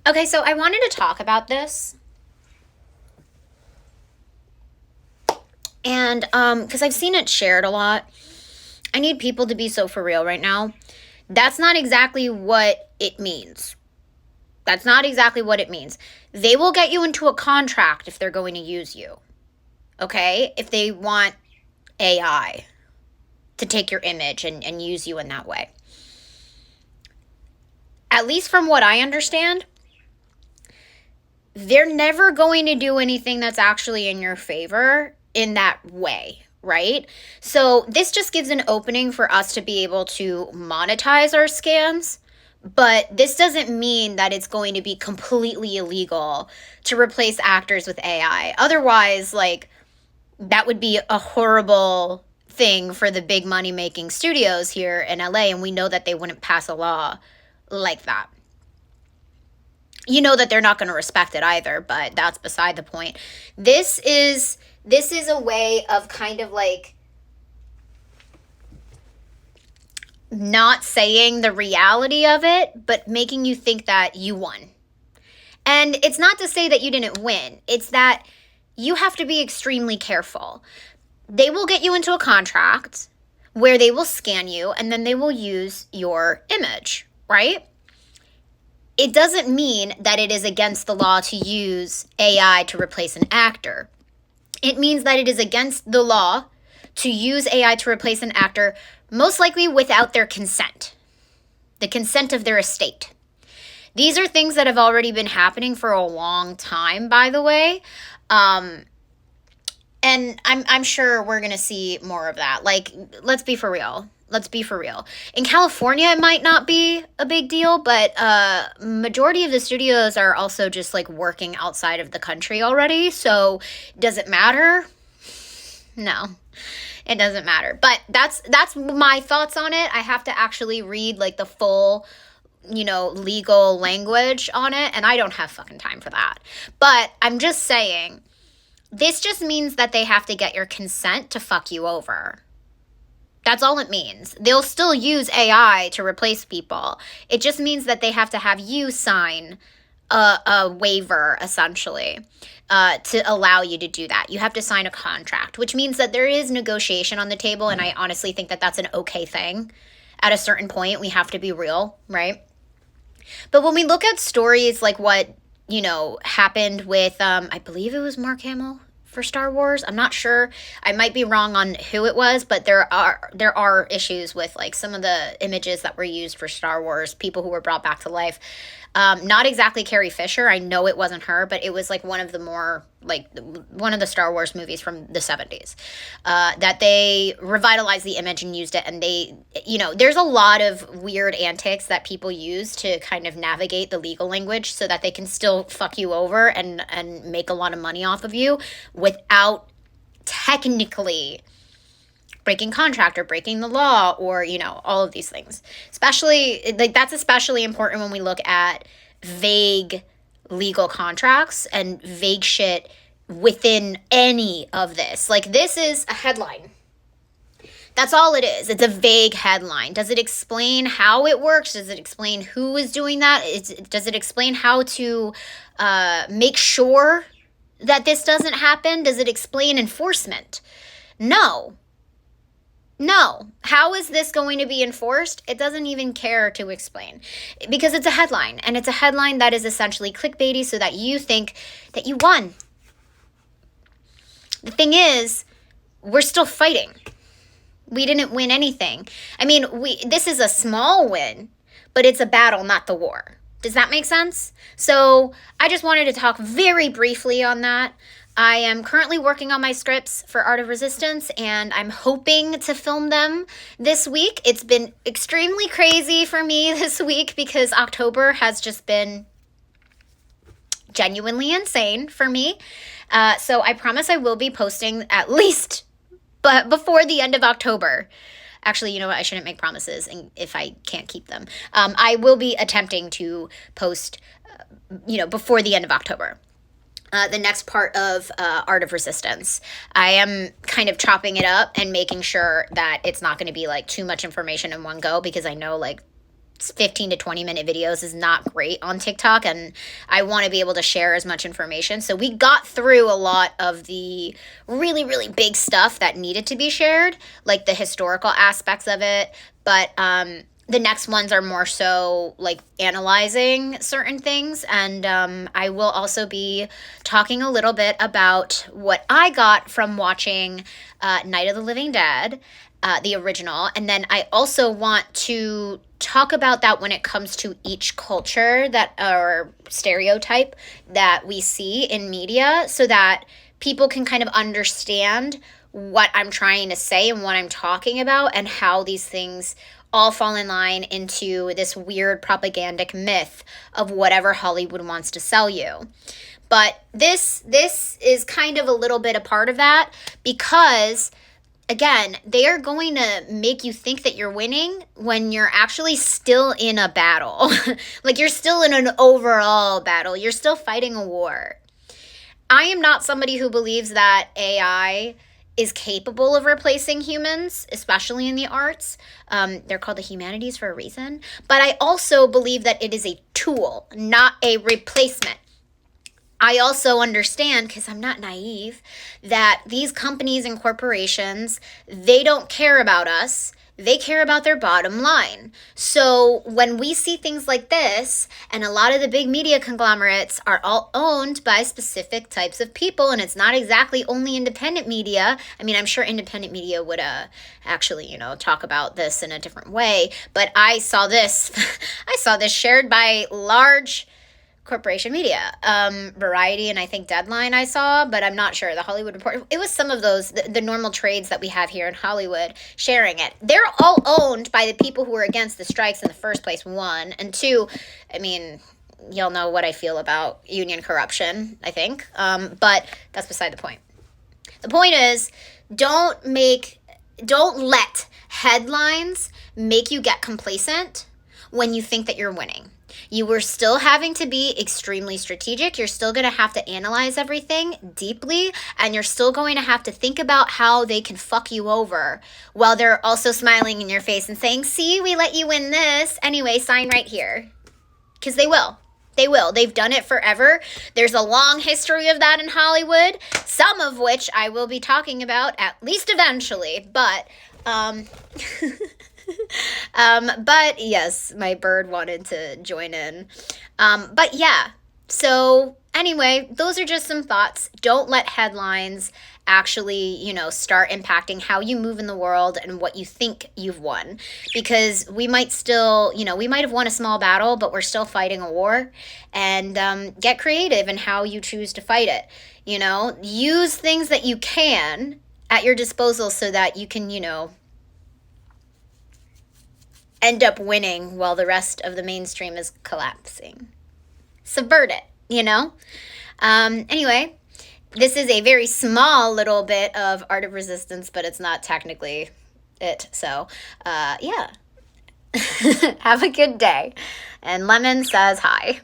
Okay, so I wanted to talk about this. And because I've seen it shared a lot. I need people to be so for real right now. That's not exactly what it means. That's not exactly what it means. They will get you into a contract if they're going to use you. Okay? If they want AI to take your image and use you in that way. At least from what I understand, they're never going to do anything that's actually in your favor in that way, right? So this just gives an opening for us to be able to monetize our scans, but this doesn't mean that it's going to be completely illegal to replace actors with AI. Otherwise, like, that would be a horrible thing for the big money making studios here in LA, and we know that they wouldn't pass a law like that. You know that they're not going to respect it either, but that's beside the point. This is a way of kind of like not saying the reality of it, but making you think that you won. And it's not to say that you didn't win. It's that you have to be extremely careful. They will get you into a contract where they will scan you and then they will use your image, right? It doesn't mean that it is against the law to use AI to replace an actor. It means that it is against the law to use AI to replace an actor, most likely without their consent, the consent of their estate. These are things that have already been happening for a long time, by the way. And I'm sure we're going to see more of that. Like, let's be for real. Let's be for real. In California, it might not be a big deal, but majority of the studios are also just like working outside of the country already. So does it matter? No, it doesn't matter. But that's my thoughts on it. I have to actually read like the full, legal language on it, and I don't have fucking time for that. But I'm just saying, this just means that they have to get your consent to fuck you over. That's all it means. They'll still use AI to replace people. It just means that they have to have you sign a waiver, essentially, to allow you to do that. You have to sign a contract, which means that there is negotiation on the table, and I honestly think that that's an okay thing. At a certain point, we have to be real, right? But when we look at stories like what, happened with, I believe it was Mark Hamill for Star Wars. I'm not sure. I might be wrong on who it was, but there are issues with like some of the images that were used for Star Wars, people who were brought back to life. Not exactly Carrie Fisher. I know it wasn't her, but it was like one of the Star Wars movies from the 70s that they revitalized the image and used it. And they, there's a lot of weird antics that people use to kind of navigate the legal language so that they can still fuck you over and make a lot of money off of you without technically breaking contract or breaking the law or, all of these things. Especially, like, that's especially important when we look at vague legal contracts and vague shit within any of this. Like, this is a headline. That's all it is. It's a vague headline. Does it explain how it works? Does it explain who is doing that? Does it explain how to make sure that this doesn't happen? Does it explain enforcement? No. How is this going to be enforced? It doesn't even care to explain because it's a headline, and it's a headline that is essentially clickbaity so that you think that you won. The thing is, we're still fighting. We didn't win anything. I mean, this is a small win, but it's a battle, not the war. Does that make sense? So I just wanted to talk very briefly on that. I am currently working on my scripts for Art of Resistance, and I'm hoping to film them this week. It's been extremely crazy for me this week because October has just been genuinely insane for me. So I promise I will be posting at least but before the end of October. Actually, you know what? I shouldn't make promises if I can't keep them. I will be attempting to post, before the end of October. The next part of Art of Resistance. I am kind of chopping it up and making sure that it's not going to be like too much information in one go because I know like 15 to 20-minute videos is not great on TikTok, and I want to be able to share as much information. So we got through a lot of the really, really big stuff that needed to be shared, like the historical aspects of it. But the next ones are more so like analyzing certain things. And I will also be talking a little bit about what I got from watching Night of the Living Dead, the original. And then I also want to talk about that when it comes to each culture that or stereotype that we see in media, so that people can kind of understand what I'm trying to say and what I'm talking about, and how these things all fall in line into this weird propagandic myth of whatever Hollywood wants to sell you. But this is kind of a little bit a part of that, because again, they are going to make you think that you're winning when you're actually still in a battle. Like, you're still in an overall battle. You're still fighting a war. I am not somebody who believes that AI is capable of replacing humans, especially in the arts. They're called the humanities for a reason. But I also believe that it is a tool, not a replacement. I also understand, because I'm not naive, that these companies and corporations, they don't care about us. They care about their bottom line. So when we see things like this, and a lot of the big media conglomerates are all owned by specific types of people, and it's not exactly only independent media. I mean, I'm sure independent media would actually, talk about this in a different way. But I saw this, I saw this shared by large corporation media, Variety, and I think Deadline I saw, but I'm not sure. The Hollywood Report. It was some of those, the normal trades that we have here in Hollywood sharing it. They're all owned by the people who were against the strikes in the first place, one. And two, I mean, y'all know what I feel about union corruption, I think. But that's beside the point. The point is, don't let headlines make you get complacent when you think that you're winning. You were still having to be extremely strategic. You're still going to have to analyze everything deeply, and you're still going to have to think about how they can fuck you over while they're also smiling in your face and saying, see, we let you win this. Anyway, sign right here. Because they will. They will. They've done it forever. There's a long history of that in Hollywood, some of which I will be talking about at least eventually. But but yes, my bird wanted to join in. But yeah, so anyway, those are just some thoughts. Don't let headlines actually, start impacting how you move in the world and what you think you've won. Because we might still, we might have won a small battle, but we're still fighting a war. And get creative in how you choose to fight it. Use things that you can at your disposal so that you can, end up winning while the rest of the mainstream is collapsing. Subvert it, Anyway, this is a very small little bit of Art of Resistance, but it's not technically it. So, yeah. Have a good day. And Lemon says hi.